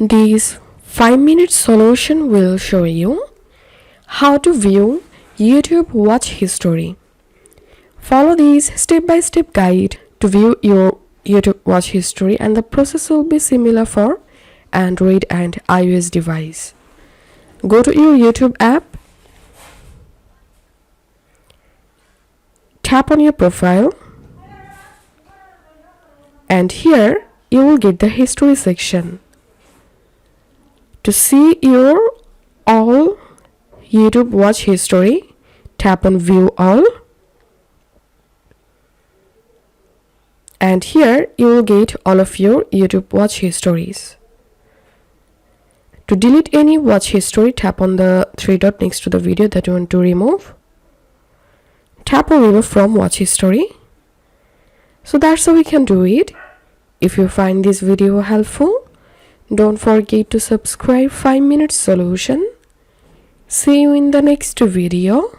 This 5-minute solution will show you how to view YouTube watch history. Follow this step-by-step guide to view your YouTube watch history, and the process will be similar for Android and iOS device. Go to your YouTube app, tap on your profile, and here you will get the history section. To see your all YouTube watch history, tap on view all, and here you will get all of your YouTube watch histories. To delete any watch history, tap on the three dot next to the video that you want to remove. Tap on remove from watch history. So that's how we can do it. If you find this video helpful, don't forget to subscribe 5-minute solution. See you in the next video.